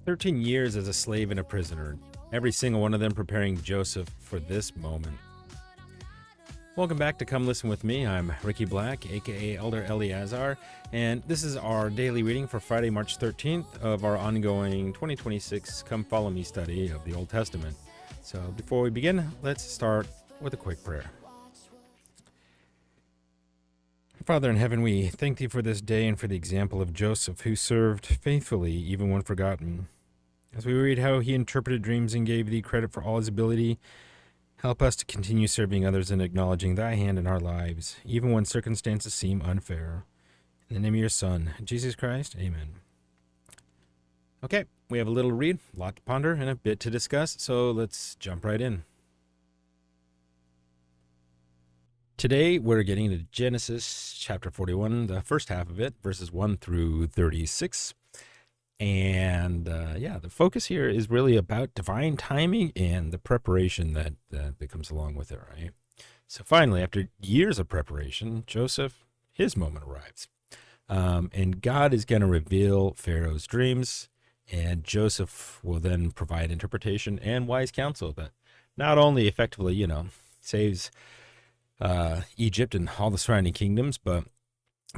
13 years as a slave and a prisoner, every single one of them preparing Joseph for this moment. Welcome back to Come Listen With Me. I'm Ricky Black, aka Elder Eleazar, and this is our daily reading for Friday, March 13th of our ongoing 2026 Come Follow Me study of the Old Testament. So before we begin, let's start with a quick prayer. Father in heaven, we thank thee for this day and for the example of Joseph, who served faithfully even when forgotten. As we read how he interpreted dreams and gave thee credit for all his ability, help us to continue serving others and acknowledging thy hand in our lives, even when circumstances seem unfair. In the name of your Son, Jesus Christ, amen. Okay, we have a little to read, a lot to ponder, and a bit to discuss, so let's jump right in. Today, we're getting to Genesis chapter 41, the first half of it, verses 1 through 36. And the focus here is really about divine timing and the preparation that comes along with it, right? So finally, after years of preparation, Joseph, his moment arrives. And God is going to reveal Pharaoh's dreams, and Joseph will then provide interpretation and wise counsel that not only effectively, saves Egypt and all the surrounding kingdoms, but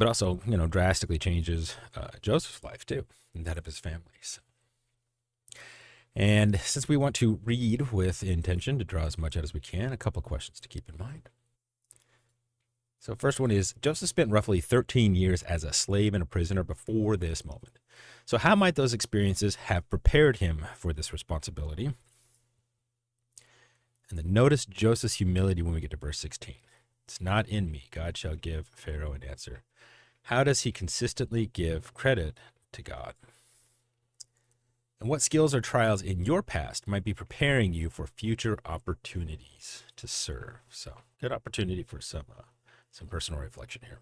also, drastically changes Joseph's life too, and that of his family. So. And since we want to read with intention to draw as much out as we can, a couple questions to keep in mind. So first one is, Joseph spent roughly 13 years as a slave and a prisoner before this moment. So how might those experiences have prepared him for this responsibility? And then notice Joseph's humility when we get to verse 16. It's not in me, God shall give Pharaoh an answer. How does he consistently give credit to God? And what skills or trials in your past might be preparing you for future opportunities to serve? So, good opportunity for some personal reflection here.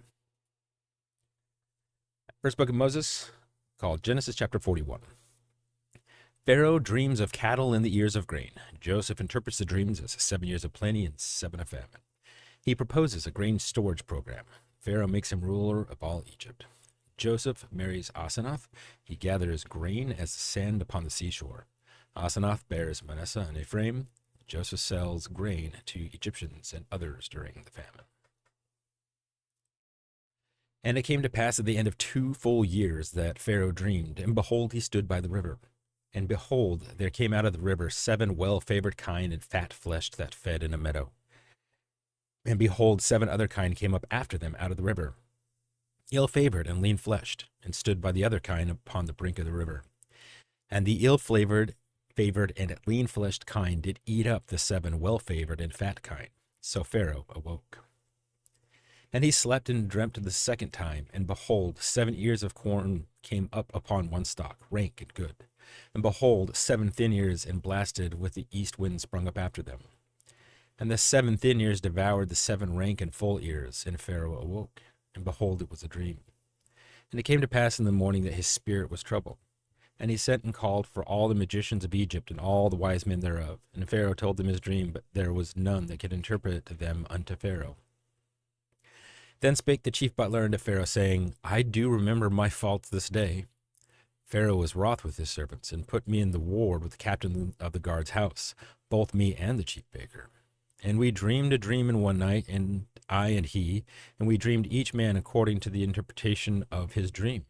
First book of Moses, called Genesis chapter 41. Pharaoh dreams of cattle in the ears of grain. Joseph interprets the dreams as 7 years of plenty and 7 of famine. He proposes a grain storage program. Pharaoh makes him ruler of all Egypt. Joseph marries Asenath. He gathers grain as sand upon the seashore. Asenath bears Manasseh and Ephraim. Joseph sells grain to Egyptians and others during the famine. And it came to pass at the end of 2 full years that Pharaoh dreamed, and behold, he stood by the river. And behold, there came out of the river 7 well-favored kine and fat-fleshed that fed in a meadow. And behold, 7 other kine came up after them out of the river, ill-favored and lean-fleshed, and stood by the other kine upon the brink of the river. And the ill-favored and lean-fleshed kine did eat up the 7 well-favored and fat kine. So Pharaoh awoke. And he slept and dreamt the second time, and behold, 7 ears of corn came up upon one stalk, rank and good. And behold, 7 thin ears and blasted with the east wind sprung up after them. And the 7 thin ears devoured the 7 rank and full ears, and Pharaoh awoke, and behold, it was a dream. And it came to pass in the morning that his spirit was troubled. And he sent and called for all the magicians of Egypt and all the wise men thereof. And Pharaoh told them his dream, but there was none that could interpret them unto Pharaoh. Then spake the chief butler unto Pharaoh, saying, I do remember my faults this day. Pharaoh was wroth with his servants, and put me in the ward with the captain of the guard's house, both me and the chief baker. And we dreamed a dream in one night, and I and he, and we dreamed each man according to the interpretation of his dream.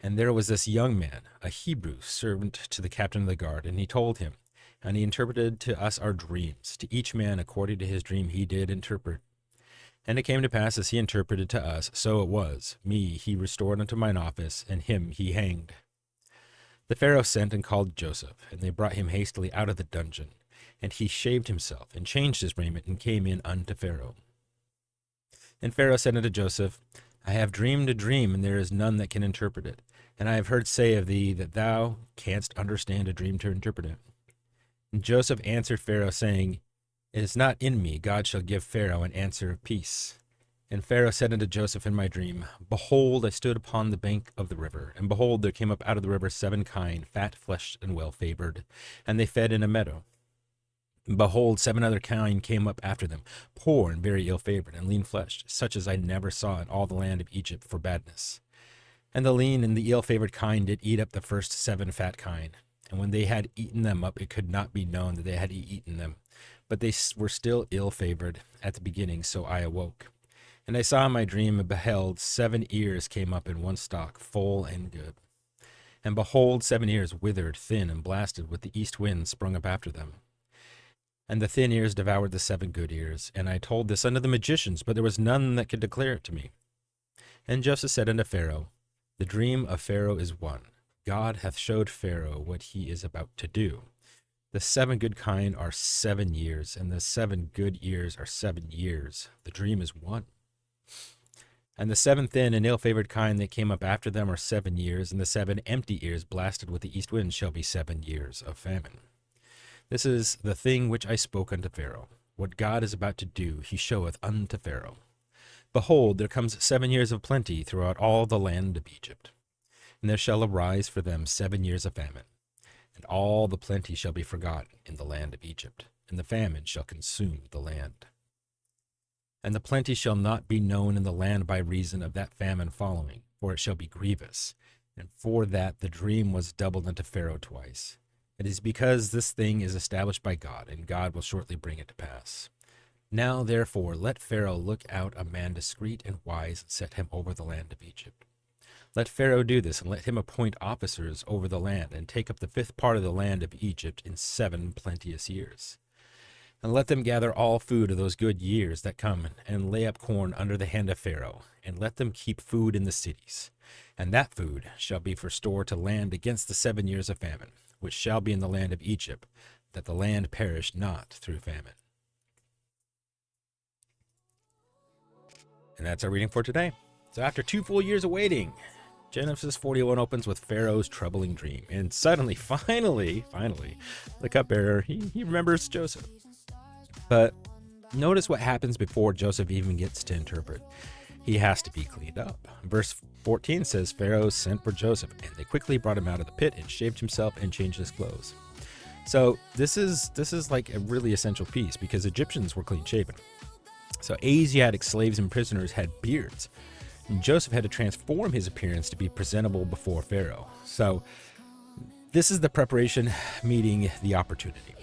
And there was this young man, a Hebrew, servant to the captain of the guard, and he told him, and he interpreted to us our dreams. To each man according to his dream he did interpret. And it came to pass as he interpreted to us, so it was. Me he restored unto mine office, and him he hanged. The Pharaoh sent and called Joseph, and they brought him hastily out of the dungeon. And he shaved himself, and changed his raiment, and came in unto Pharaoh. And Pharaoh said unto Joseph, I have dreamed a dream, and there is none that can interpret it. And I have heard say of thee that thou canst understand a dream to interpret it. And Joseph answered Pharaoh, saying, It is not in me, God shall give Pharaoh an answer of peace. And Pharaoh said unto Joseph in my dream, Behold, I stood upon the bank of the river, and behold, there came up out of the river 7 kine, fat-fleshed and well-favored, and they fed in a meadow. And behold, 7 other kine came up after them, poor and very ill-favored, and lean-fleshed, such as I never saw in all the land of Egypt for badness. And the lean and the ill-favored kine did eat up the first 7 fat kine. And when they had eaten them up, it could not be known that they had eaten them. But they were still ill-favored at the beginning, so I awoke. And I saw in my dream and beheld 7 ears came up in one stalk, full and good. And behold, 7 ears withered, thin, and blasted with the east wind sprung up after them. And the thin ears devoured the 7 good ears. And I told this unto the magicians, but there was none that could declare it to me. And Joseph said unto Pharaoh, the dream of Pharaoh is one. God hath showed Pharaoh what he is about to do. The 7 good kine are 7 years, and the 7 good ears are 7 years. The dream is one. And the 7 thin and ill-favored kine that came up after them are 7 years, and the 7 empty ears blasted with the east wind shall be 7 years of famine. This is the thing which I spoke unto Pharaoh. What God is about to do, he showeth unto Pharaoh. Behold, there comes 7 years of plenty throughout all the land of Egypt. And there shall arise for them 7 years of famine. And all the plenty shall be forgotten in the land of Egypt, and the famine shall consume the land. And the plenty shall not be known in the land by reason of that famine following, for it shall be grievous. And for that the dream was doubled unto Pharaoh twice. It is because this thing is established by God, and God will shortly bring it to pass. Now, therefore, let Pharaoh look out a man discreet and wise, and set him over the land of Egypt. Let Pharaoh do this, and let him appoint officers over the land, and take up the 5th part of the land of Egypt in 7 plenteous years. And let them gather all food of those good years that come, and lay up corn under the hand of Pharaoh, and let them keep food in the cities. And that food shall be for store to land against the 7 years of famine, which shall be in the land of Egypt, that the land perish not through famine. And that's our reading for today. So after 2 full years of waiting, Genesis 41 opens with Pharaoh's troubling dream. And suddenly, finally, the cupbearer, he remembers Joseph. But notice what happens before Joseph even gets to interpret. He has to be cleaned up. Verse 14 says, Pharaoh sent for Joseph, and they quickly brought him out of the pit and shaved himself and changed his clothes. So this is like a really essential piece, because Egyptians were clean shaven. So Asiatic slaves and prisoners had beards. And Joseph had to transform his appearance to be presentable before Pharaoh. So this is the preparation meeting the opportunity.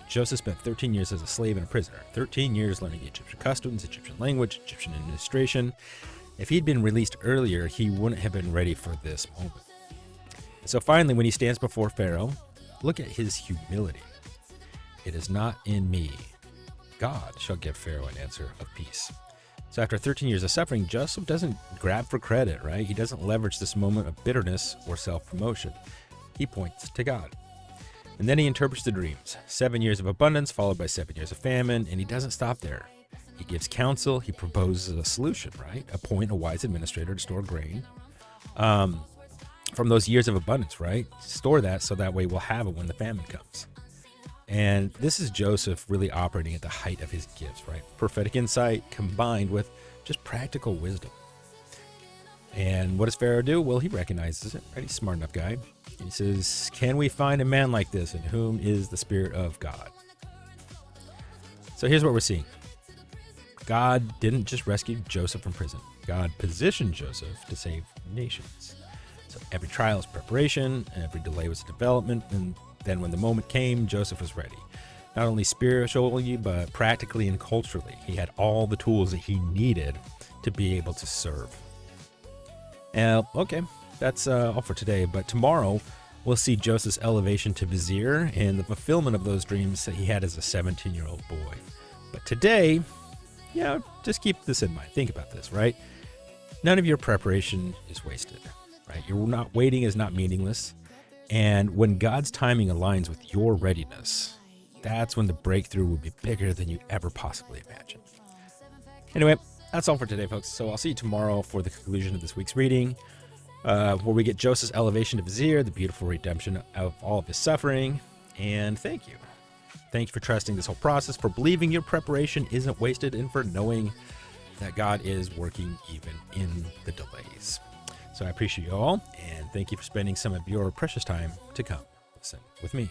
Joseph spent 13 years as a slave and a prisoner, 13 years learning Egyptian customs, Egyptian language, Egyptian administration. If he'd been released earlier, he wouldn't have been ready for this moment. So finally, when he stands before Pharaoh, look at his humility. It is not in me. God shall give Pharaoh an answer of peace. So after 13 years of suffering, Joseph doesn't grab for credit, right? He doesn't leverage this moment of bitterness or self-promotion. He points to God. And then he interprets the dreams. 7 years of abundance followed by 7 years of famine, and he doesn't stop there. He gives counsel. He proposes a solution, right? Appoint a wise administrator to store grain from those years of abundance, right? Store that so that way we'll have it when the famine comes. And this is Joseph really operating at the height of his gifts, right? Prophetic insight combined with just practical wisdom. And what does Pharaoh do? Well, he recognizes it, right? He's a smart enough guy. He says, can we find a man like this in whom is the Spirit of God? So here's what we're seeing. God didn't just rescue Joseph from prison. God positioned Joseph to save nations. So every trial is preparation, every delay was a development, and then when the moment came, Joseph was ready. Not only spiritually, but practically and culturally. He had all the tools that he needed to be able to serve. Okay, that's all for today. But tomorrow, we'll see Joseph's elevation to vizier and the fulfillment of those dreams that he had as a 17-year-old boy. But today, just keep this in mind. Think about this, right? None of your preparation is wasted, right? You're not waiting is not meaningless. And when God's timing aligns with your readiness, that's when the breakthrough will be bigger than you ever possibly imagined. Anyway, that's all for today, folks. So I'll see you tomorrow for the conclusion of this week's reading, where we get Joseph's elevation to vizier, the beautiful redemption of all of his suffering. And thank you. Thank you for trusting this whole process, for believing your preparation isn't wasted, and for knowing that God is working even in the delays. So I appreciate you all, and thank you for spending some of your precious time to come listen with me.